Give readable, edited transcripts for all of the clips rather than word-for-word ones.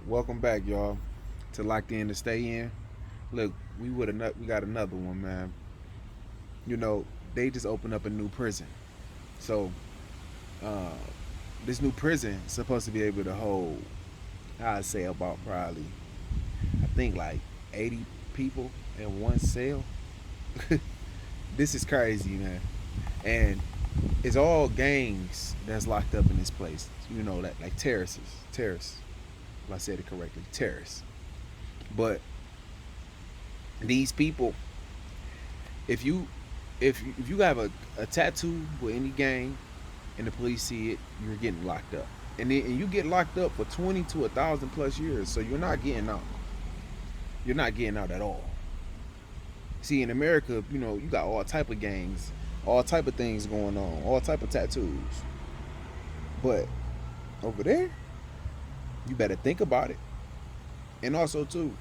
Welcome back, y'all, to Locked In to Stay In. Look, we got another one, man. You know, they just opened up a new prison. So, uh, this new prison is supposed to be able to hold, I'd say about probably, I think like 80 people in one cell. This is crazy, man. And it's all gangs that's locked up in this place. You know, like terrorists. If I said it correctly, terrorists. But these people, if you if you have a tattoo with any gang and the police see it, you're getting locked up. And you get locked up for 20 to 1,000 plus years. So you're not getting out. You're not getting out at all. See, in America, you know, you got all type of gangs, all type of things going on, all type of tattoos. But over there, you better think about it. And also too,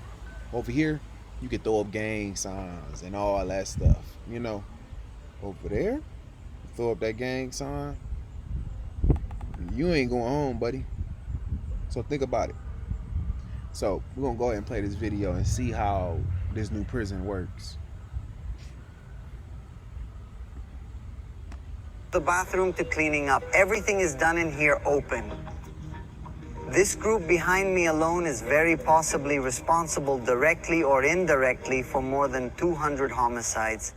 over here, you can throw up gang signs and all that stuff. You know, over there, throw up that gang sign, you ain't going home, buddy. So think about it. So we're gonna go ahead and play this video and see how this new prison works. The bathroom to cleaning up. Everything is done in here open. This group behind me alone is very possibly responsible directly or indirectly for more than 200 homicides.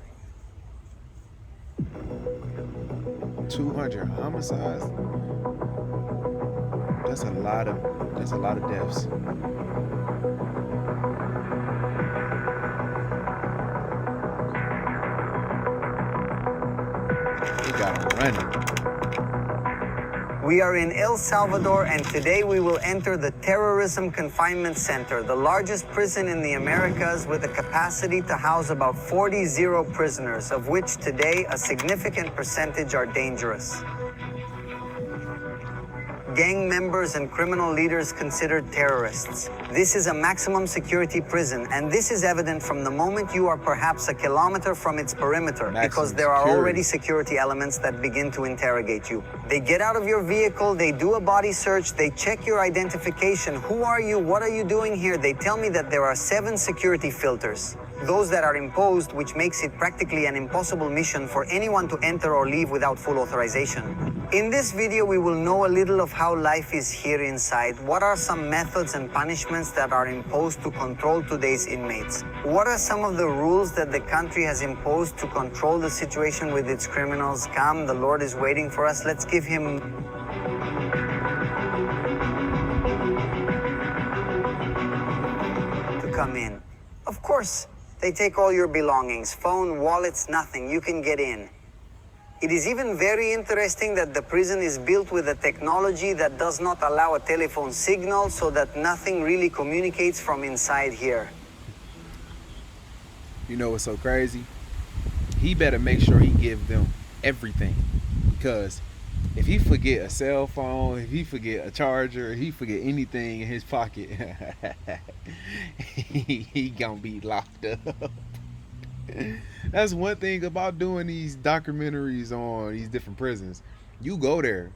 200 homicides. That's a lot of deaths. They got them running. We are in El Salvador, and today we will enter the Terrorism Confinement Center, the largest prison in the Americas with a capacity to house about 40 prisoners, of which today a significant percentage are dangerous. Gang members and criminal leaders considered terrorists. This is a maximum security prison, and this is evident from the moment you are perhaps a kilometer from its perimeter, because there are already security elements that begin to interrogate you. They get out of your vehicle, they do a body search, they check your identification. Who are you? What are you doing here? They tell me that there are 7 security filters. Those that are imposed, which makes it practically an impossible mission for anyone to enter or leave without full authorization. In this video, we will know a little of how life is here inside. What are some methods and punishments that are imposed to control today's inmates? What are some of the rules that the country has imposed to control the situation with its criminals? Come, the Lord is waiting for us. Let's give him to come in. Of course, they take all your belongings, phone, wallets, nothing. You can get in. It is even very interesting that the prison is built with a technology that does not allow a telephone signal, so that nothing really communicates from inside here. You know what's so crazy? He better make sure he give them everything, because if he forget a cell phone, if he forget a charger, if he forget anything in his pocket, he gonna be locked up. That's one thing about doing these documentaries on these different prisons. You go there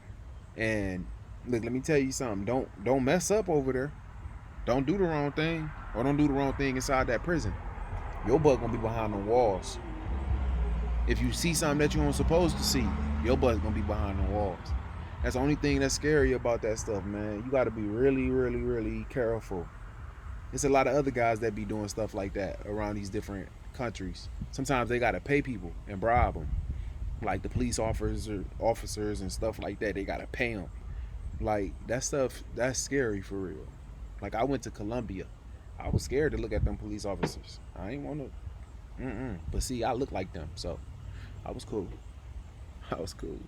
and look, let me tell you something. Don't mess up over there. Don't do the wrong thing, or don't do the wrong thing inside that prison. Your butt gonna be behind the walls. If you see something that you aren't supposed to see, your butt's gonna be behind the walls. That's the only thing that's scary about that stuff, man. You gotta be really, really, really careful. There's a lot of other guys that be doing stuff like that around these different countries. Sometimes they gotta pay people and bribe them, like the police officers and stuff like that. They gotta pay them. Like that stuff, that's scary for real. Like I went to Colombia, I was scared to look at them police officers. I ain't want to. But see, I look like them, so I was cool. I was cool.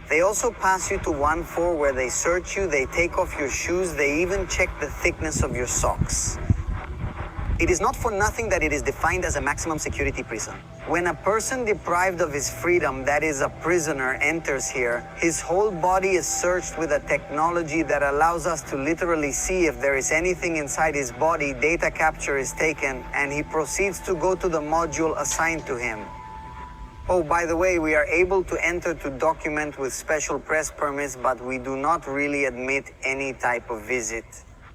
They also pass you to 1 floor where they search you, they take off your shoes, they even check the thickness of your socks. It is not for nothing that it is defined as a maximum security prison. When a person deprived of his freedom, that is a prisoner, enters here, his whole body is searched with a technology that allows us to literally see if there is anything inside his body. Data capture is taken, and he proceeds to go to the module assigned to him. Oh, by the way, we are able to enter to document with special press permits, but we do not really admit any type of visit.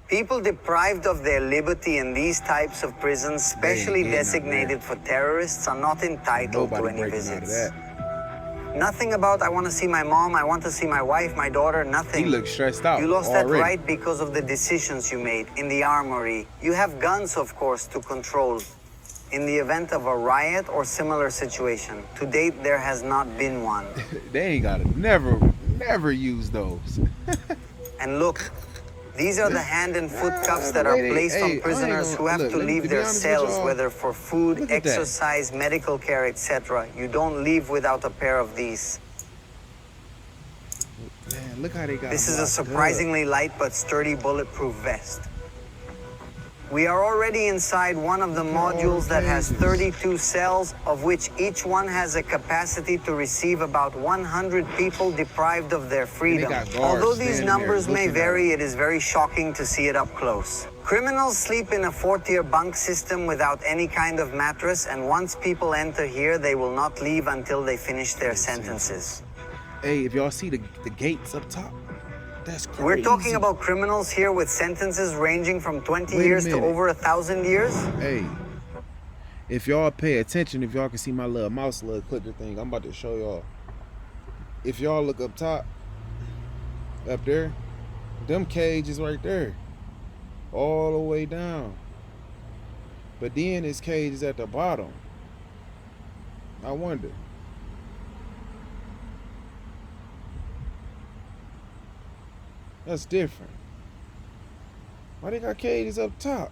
People deprived of their liberty in these types of prisons, specially designated for terrorists, are not entitled to any visits. Nothing about, I want to see my mom, I want to see my wife, my daughter, nothing. He looks stressed out. You lost already. that right because of the decisions you made in the armory. You have guns, of course, to control. In the event of a riot or similar situation, to date there has not been one. They ain't gotta never use those. And look, these are the hand and foot cuffs that are placed on prisoners who have to leave their cells, whether for food, exercise, medical care, etc. You don't leave without a pair of these. Man, look how they got This is a surprisingly light but sturdy bulletproof vest. We are already inside one of the modules that has 32 cells, of which each one has a capacity to receive about 100 people deprived of their freedom. Although these numbers may vary, it is very shocking to see it up close. Criminals sleep in a 4-tier bunk system without any kind of mattress, and once people enter here, they will not leave until they finish their sentences. Hey, if y'all see the gates up top, that's crazy. We're talking about criminals here with sentences ranging from 20 years to over 1,000 years. Hey, if y'all pay attention, if y'all can see my little mouse, little clicker thing, I'm about to show y'all. If y'all look up top, up there, them cages right there, all the way down. But then his cage is at the bottom. I wonder. That's different. Why they got cages up top?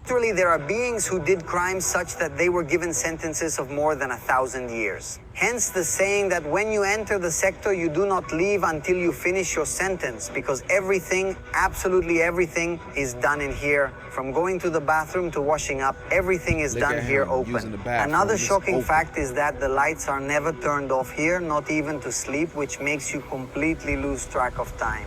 Literally, there are beings who did crimes such that they were given sentences of more than 1,000 years. Hence the saying that when you enter the sector, you do not leave until you finish your sentence, because everything, absolutely everything, is done in here. From going to the bathroom to washing up, everything is done here open. Another shocking fact is that the lights are never turned off here, not even to sleep, which makes you completely lose track of time.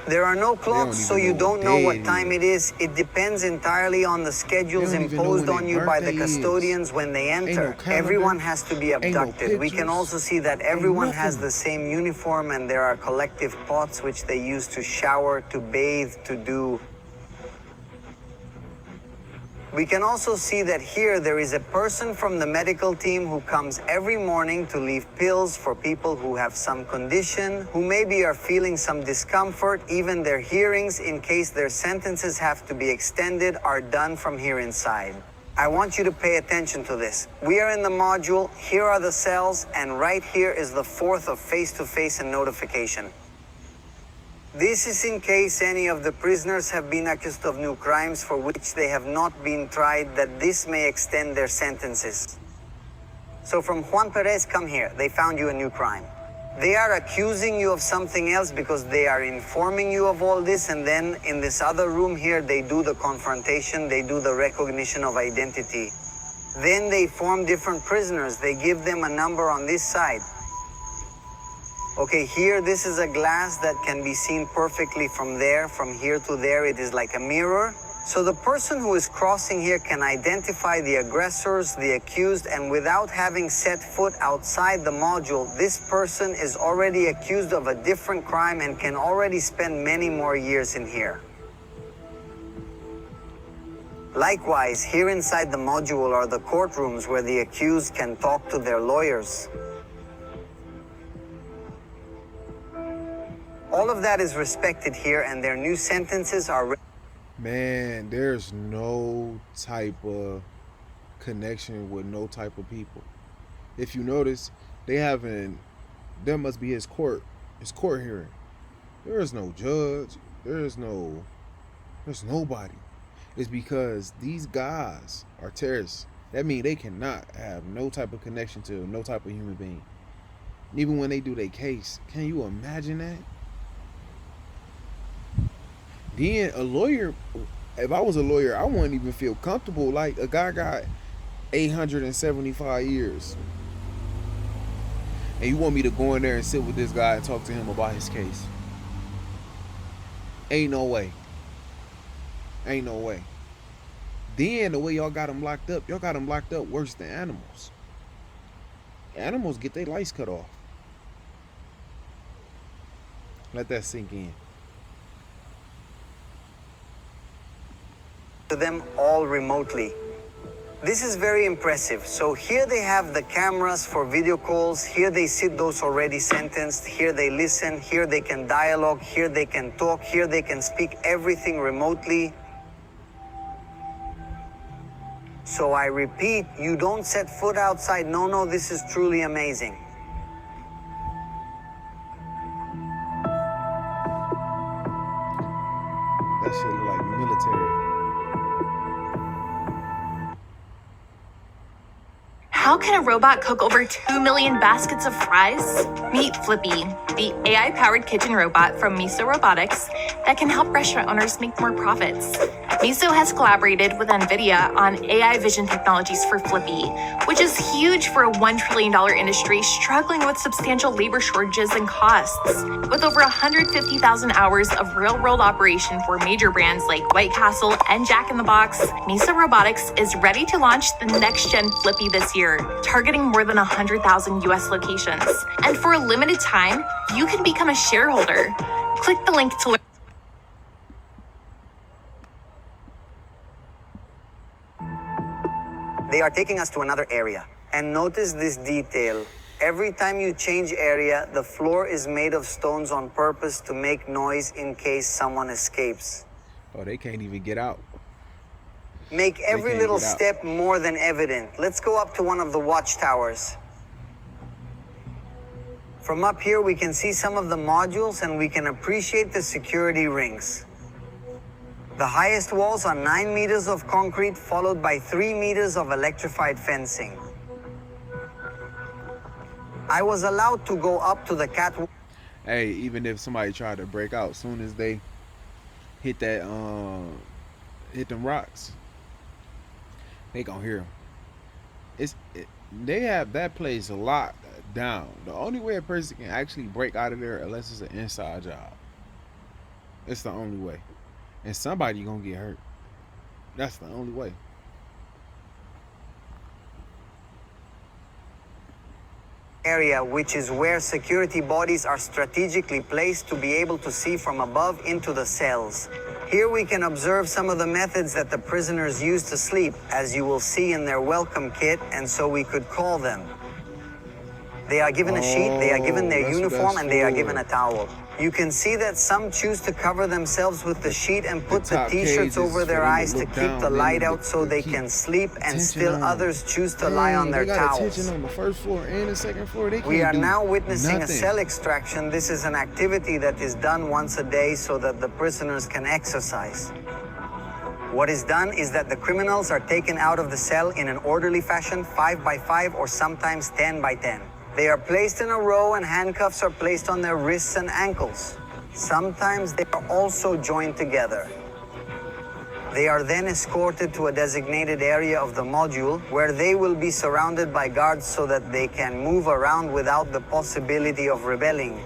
There are no clocks, so you don't know what time it is. It depends entirely on the schedules imposed on you by the custodians when they enter. Everyone has to be abducted. We can also see that everyone has the same uniform, and there are collective pots which they use to shower, to bathe, to do. We can also see that here there is a person from the medical team who comes every morning to leave pills for people who have some condition, who maybe are feeling some discomfort. Even their hearings, in case their sentences have to be extended, are done from here inside. I want you to pay attention to this. We are in the module, here are the cells, and right here is the fourth of face-to-face and notification. This is in case any of the prisoners have been accused of new crimes for which they have not been tried, that this may extend their sentences. So from Juan Perez, come here. They found you a new crime. They are accusing you of something else because they are informing you of all this, and then in this other room here, they do the confrontation, they do the recognition of identity. Then they form different prisoners. They give them a number on this side. Okay, here, this is a glass that can be seen perfectly from there. From here to there, it is like a mirror. So the person who is crossing here can identify the aggressors, the accused, and without having set foot outside the module, this person is already accused of a different crime and can already spend many more years in here. Likewise, here inside the module are the courtrooms where the accused can talk to their lawyers. All of that is respected here, and their new sentences are... Man, there's no type of connection with no type of people. If you notice, there must be his court hearing. There is no judge. There's nobody. It's because these guys are terrorists. That means they cannot have no type of connection to no type of human being. Even when they do their case, can you imagine that? Then a lawyer, if I was a lawyer, I wouldn't even feel comfortable. Like, a guy got 875 years. And you want me to go in there and sit with this guy and talk to him about his case? Ain't no way. Ain't no way. Then the way y'all got them locked up worse than animals. Animals get their lights cut off. Let that sink in. To them all remotely. This is very impressive. So here they have the cameras for video calls. Here they sit those already sentenced. Here they listen. Here they can dialogue. Here they can talk. Here they can speak everything remotely. So I repeat, you don't set foot outside. No, this is truly amazing. That shit look like military. How can a robot cook over 2 million baskets of fries? Meet Flippy, the AI-powered kitchen robot from Miso Robotics that can help restaurant owners make more profits. Miso has collaborated with NVIDIA on AI vision technologies for Flippy, which is huge for a $1 trillion industry struggling with substantial labor shortages and costs. With over 150,000 hours of real-world operation for major brands like White Castle and Jack in the Box, Miso Robotics is ready to launch the next-gen Flippy this year, targeting more than 100,000 US locations. And for a limited time, you can become a shareholder. Click the link to learn. They are taking us to another area. And notice this detail. Every time you change area, the floor is made of stones on purpose to make noise in case someone escapes. Oh, they can't even get out. Make every little step more than evident. Let's go up to one of the watchtowers. From up here, we can see some of the modules and we can appreciate the security rings. The highest walls are 9 meters of concrete, followed by 3 meters of electrified fencing. I was allowed to go up to the catwalk. Hey, even if somebody tried to break out, soon as they hit that, hit them rocks, they gonna hear them. They have that place locked down. The only way a person can actually break out of there, unless it's an inside job. It's the only way. And somebody gonna get hurt. That's the only way. Area, which is where security bodies are strategically placed to be able to see from above into the cells. Here we can observe some of the methods that the prisoners use to sleep, as you will see in their welcome kit, and so we could call them. They are given a sheet, they are given their uniform, and they are given a towel. You can see that some choose to cover themselves with the sheet and put the t-shirts over their eyes to keep the light out so they can sleep, and still others choose to lie on their towels. On the first floor and the second floor. We are now witnessing a cell extraction. This is an activity that is done once a day so that the prisoners can exercise. What is done is that the criminals are taken out of the cell in an orderly fashion, 5 by 5 or sometimes 10 by 10. They are placed in a row and handcuffs are placed on their wrists and ankles. Sometimes they are also joined together. They are then escorted to a designated area of the module where they will be surrounded by guards so that they can move around without the possibility of rebelling.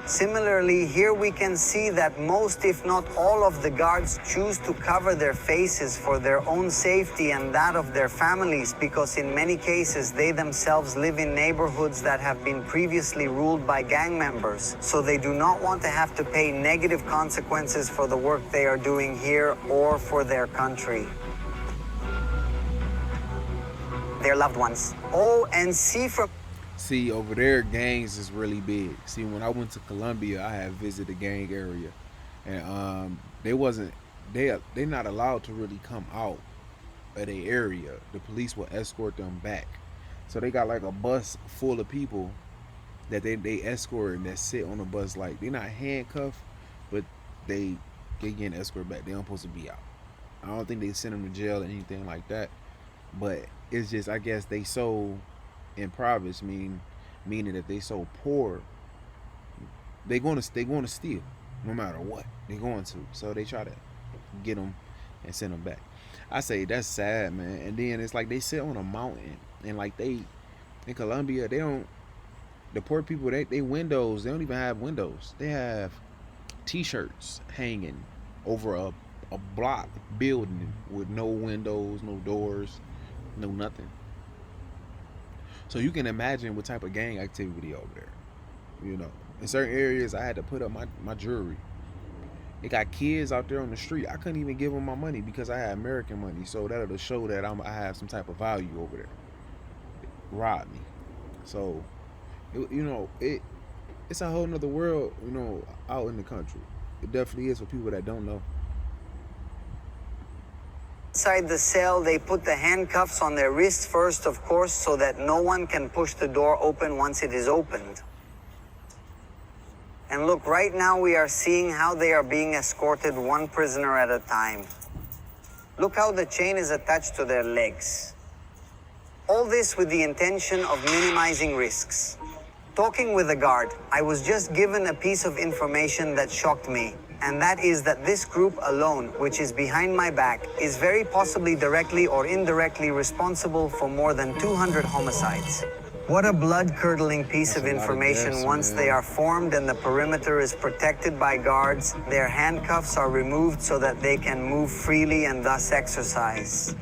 Similarly, here we can see that most, if not all, of the guards choose to cover their faces for their own safety and that of their families, because in many cases they themselves live in neighborhoods that have been previously ruled by gang members, so they do not want to have to pay negative consequences for the work they are doing here or for their country. Their loved ones. Oh, and See, over there, gangs is really big. See, when I went to Colombia, I had visited the gang area, and they're not allowed to really come out of the area. The police will escort them back. So they got like a bus full of people that they escort and that sit on the bus, like they're not handcuffed, but they getting escorted back. They don't supposed to be out. I don't think they send them to jail or anything like that. But it's just, I guess they so impoverished, meaning that they so poor, they going to steal no matter what. They're going to. So they try to get them and send them back. I say that's sad, man. And then it's like they sit on a mountain, and like in Colombia, the poor people, they windows, they don't even have windows. They have t-shirts hanging over a a block building with no windows, no doors, no nothing. So you can imagine what type of gang activity over there. You know, in certain areas, I had to put up my jewelry. They got kids out there on the street. I couldn't even give them my money because I had American money. So that'll show that I have some type of value over there. Rob me. So, it's a whole nother world, out in the country. It definitely is for people that don't know. Inside the cell, they put the handcuffs on their wrists first, of course, so that no one can push the door open once it is opened. And look, right now we are seeing how they are being escorted one prisoner at a time. Look how the chain is attached to their legs. All this with the intention of minimizing risks. Talking with the guard, I was just given a piece of information that shocked me, and that is that this group alone, which is behind my back, is very possibly directly or indirectly responsible for more than 200 homicides. What a blood-curdling piece of information. Once they are formed and the perimeter is protected by guards, their handcuffs are removed so that they can move freely and thus exercise.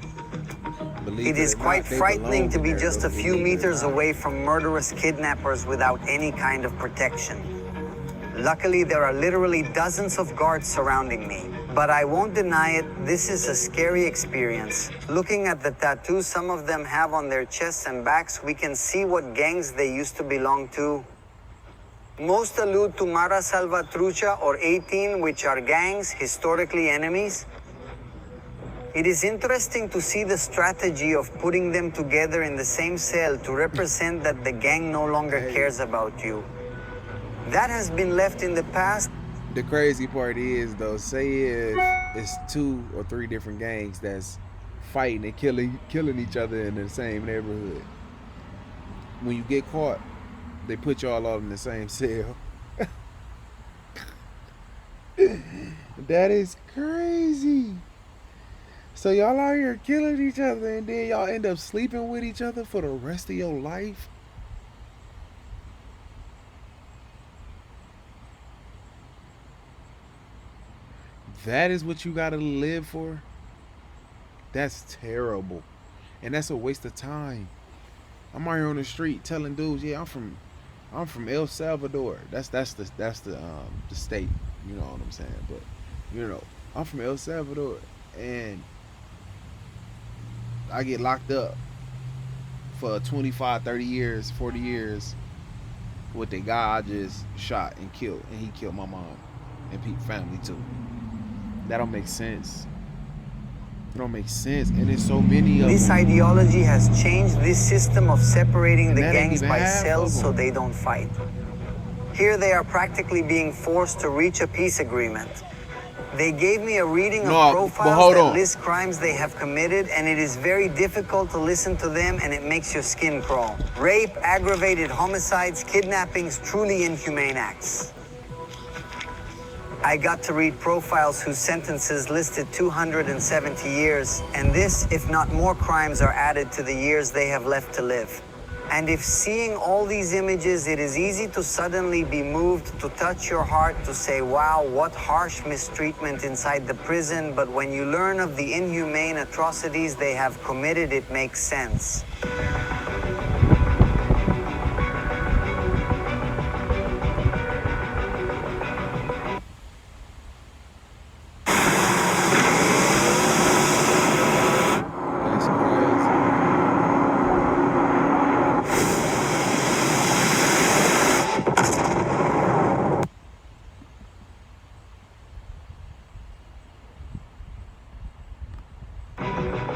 It is quite frightening to be just a few meters away from murderous kidnappers without any kind of protection. Luckily, there are literally dozens of guards surrounding me. But I won't deny it, this is a scary experience. Looking at the tattoos some of them have on their chests and backs, we can see what gangs they used to belong to. Most allude to Mara Salvatrucha or 18, which are gangs, historically enemies. It is interesting to see the strategy of putting them together in the same cell to represent that the gang no longer cares about you. That has been left in the past. The crazy part is, though, say if it's 2 or 3 different gangs that's fighting and killing each other in the same neighborhood. When you get caught, they put y'all all in the same cell. That is crazy. So y'all out here killing each other and then y'all end up sleeping with each other for the rest of your life? That is what you gotta live for? That's terrible. And that's a waste of time. I'm out here on the street telling dudes, yeah, I'm from El Salvador. That's the state, you know what I'm saying? But I'm from El Salvador and I get locked up for 25, 30 years, 40 years with the guy I just shot and killed, and he killed my mom and Pete's family too. That don't make sense. It don't make sense, and there's so many of this them. Ideology has changed this system of separating the gangs by cells so they don't fight. Here they are practically being forced to reach a peace agreement. They gave me a reading of profiles that list crimes they have committed, and it is very difficult to listen to them, and it makes your skin crawl. Rape, aggravated homicides, kidnappings, truly inhumane acts. I got to read profiles whose sentences listed 270 years, and this, if not more crimes, are added to the years they have left to live. And if seeing all these images, it is easy to suddenly be moved, to touch your heart, to say, wow, what harsh mistreatment inside the prison, but when you learn of the inhumane atrocities they have committed, it makes sense.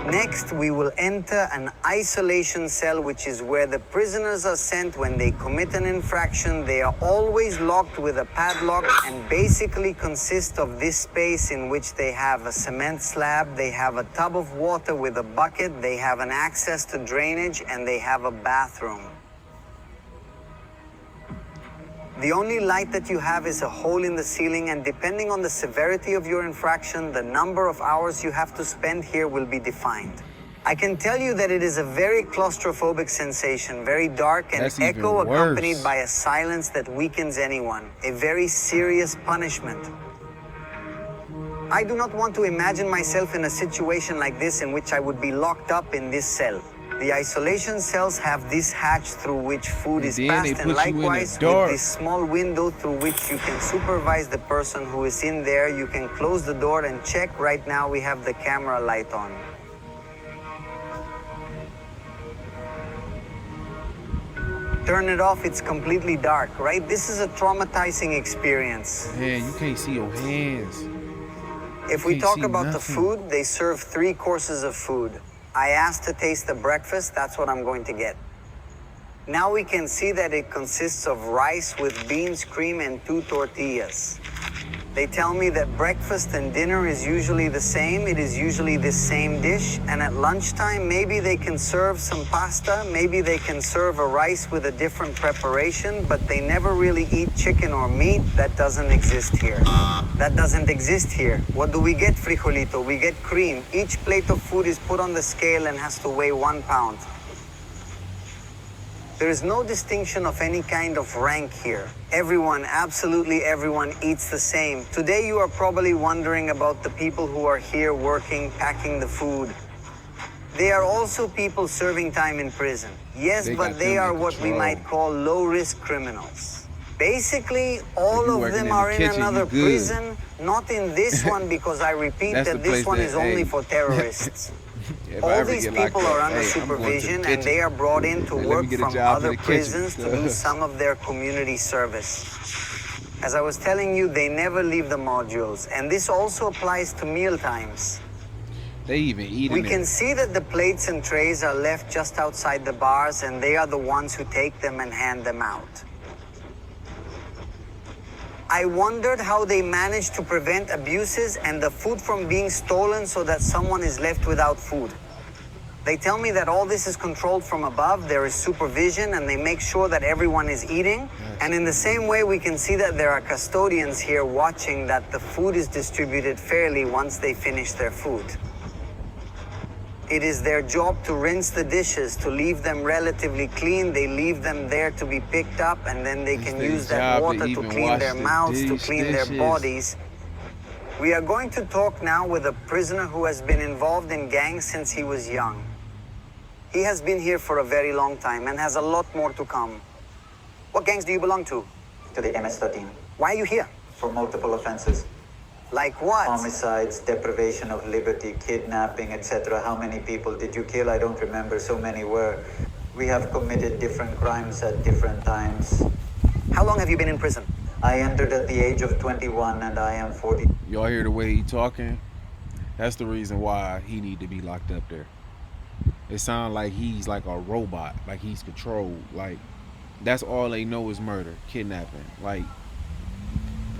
Next, we will enter an isolation cell, which is where the prisoners are sent when they commit an infraction. They are always locked with a padlock and basically consist of this space in which they have a cement slab, they have a tub of water with a bucket, they have an access to drainage, and they have a bathroom. The only light that you have is a hole in the ceiling, and depending on the severity of your infraction, the number of hours you have to spend here will be defined. I can tell you that it is a very claustrophobic sensation, very dark and echo, accompanied by a silence that weakens anyone, a very serious punishment. I do not want to imagine myself in a situation like this in which I would be locked up in this cell. The isolation cells have this hatch through which food is passed, and likewise with this small window through which you can supervise the person who is in there. You can close the door and check. Right now we have the camera light on. Turn it off, it's completely dark, right? This is a traumatizing experience. Man, you can't see your hands. If we talk about the food, they serve 3 courses of food. I asked to taste the breakfast, that's what I'm going to get. Now we can see that it consists of rice with beans, cream, and 2 tortillas. They tell me that breakfast and dinner is usually the same. It is usually the same dish. And at lunchtime, maybe they can serve some pasta. Maybe they can serve a rice with a different preparation, but they never really eat chicken or meat. That doesn't exist here. That doesn't exist here. What do we get, frijolito? We get cream. Each plate of food is put on the scale and has to weigh 1 pound. There is no distinction of any kind of rank here. Everyone, absolutely everyone, eats the same. Today you are probably wondering about the people who are here working, packing the food. They are also people serving time in prison. Yes, but they are what we might call low-risk criminals. Basically, all of them are in another prison, not in this one, because I repeat that this one is only for terrorists. All these people are under supervision, and they are brought in to work from other prisons to do some of their community service. As I was telling you, they never leave the modules, and this also applies to meal times. They even eat We can see that the plates and trays are left just outside the bars, and they are the ones who take them and hand them out. I wondered how they managed to prevent abuses and the food from being stolen so that someone is left without food. They tell me that all this is controlled from above. There is supervision, and they make sure that everyone is eating. And in the same way, we can see that there are custodians here watching that the food is distributed fairly once they finish their food. It is their job to rinse the dishes, to leave them relatively clean. They leave them there to be picked up, and then they can use that water to clean their mouths, to clean their bodies. We are going to talk now with a prisoner who has been involved in gangs since he was young. He has been here for a very long time and has a lot more to come. What gangs do you belong to? To the MS-13. Why are you here? For multiple offenses. Like what? Homicides, deprivation of liberty, kidnapping, etc. How many people did you kill? I don't remember. So many were. We have committed different crimes at different times. How long have you been in prison? I entered at the age of 21 and I am 40. Y'all hear the way he talking? That's the reason why he need to be locked up there. It sounds like he's like a robot, like he's controlled. Like, that's all they know is murder, kidnapping. Like,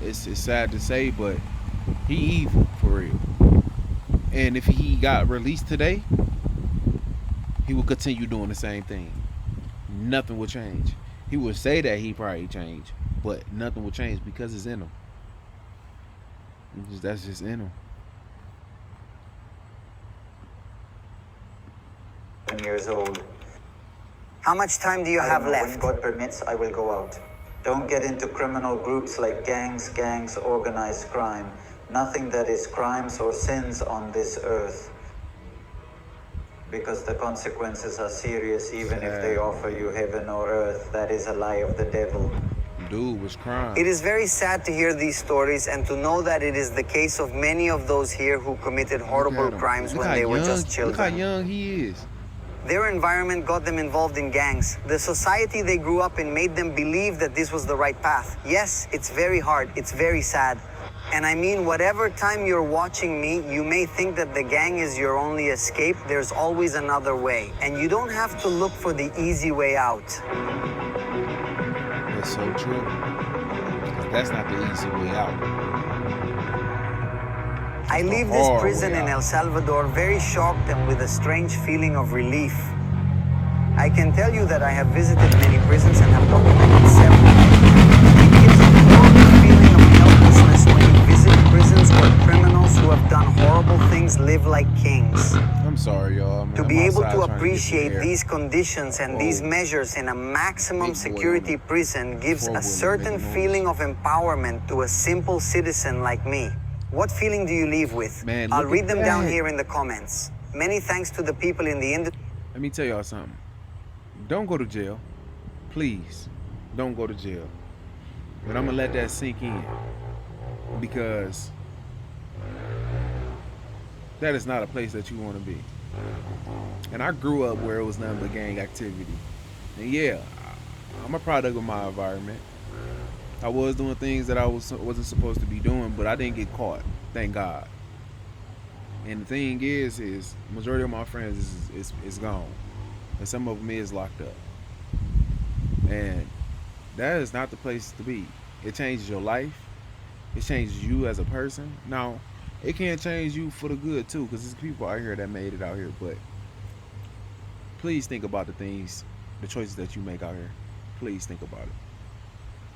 it's sad to say, but he evil for real. And if he got released today, he will continue doing the same thing. Nothing will change. He would say that he probably changed, but nothing will change because it's in him. That's just in him. 10 years old. How much time do you have left? When God permits, I will go out. Don't get into criminal groups like gangs, organized crime. Nothing that is crimes or sins on this earth. Because the consequences are serious, even if they offer you heaven or earth. That is a lie of the devil. Dude was crying. It is very sad to hear these stories and to know that it is the case of many of those here who committed horrible crimes when they were just children. Look how young he is. Their environment got them involved in gangs. The society they grew up in made them believe that this was the right path. Yes, it's very hard. It's very sad. And I mean, whatever time you're watching me, you may think that the gang is your only escape. There's always another way. And you don't have to look for the easy way out. That's so true. That's not the easy way out. I leave this prison in El Salvador very shocked and with a strange feeling of relief. I can tell you that I have visited many prisons and have documented several. It gives a horrible feeling of helplessness when you visit prisons where criminals who have done horrible things live like kings. I'm sorry, y'all. To be able to appreciate these conditions and these measures in a maximum security prison gives a certain feeling of empowerment to a simple citizen like me. What feeling do you leave with? Man, I'll look read at them down that. here in the comments. Many thanks to the people in the industry. Let me tell y'all something. Don't go to jail. Please, don't go to jail. But I'm going to let that sink in. Because that is not a place that you want to be. And I grew up where it was nothing but gang activity. And yeah, I'm a product of my environment. I was doing things that I wasn't supposed to be doing, but I didn't get caught. Thank God. And the thing is majority of my friends is gone. And some of them is locked up. And that is not the place to be. It changes your life. It changes you as a person. Now, it can change you for the good too, because there's people out here that made it out here. But please think about the choices that you make out here. Please think about it.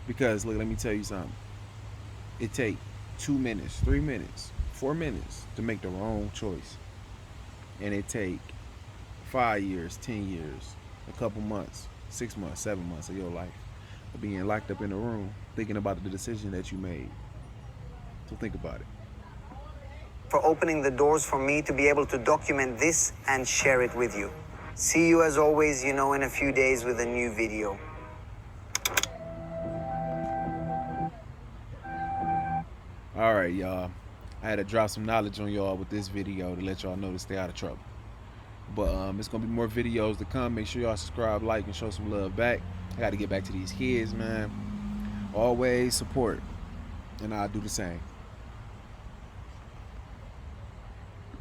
Because look, let me tell you something. It take 2 minutes, 3 minutes, 4 minutes to make the wrong choice. And it take 5 years, 10 years, a couple months, 6 months, 7 months of your life of being locked up in a room thinking about the decision that you made. So think about it. For opening the doors for me to be able to document this and share it with you. See you as always, in a few days with a new video. All right, y'all. I had to drop some knowledge on y'all with this video to let y'all know to stay out of trouble. But it's gonna be more videos to come. Make sure y'all subscribe, like, and show some love back. I got to get back to these kids, man. Always support, and I'll do the same.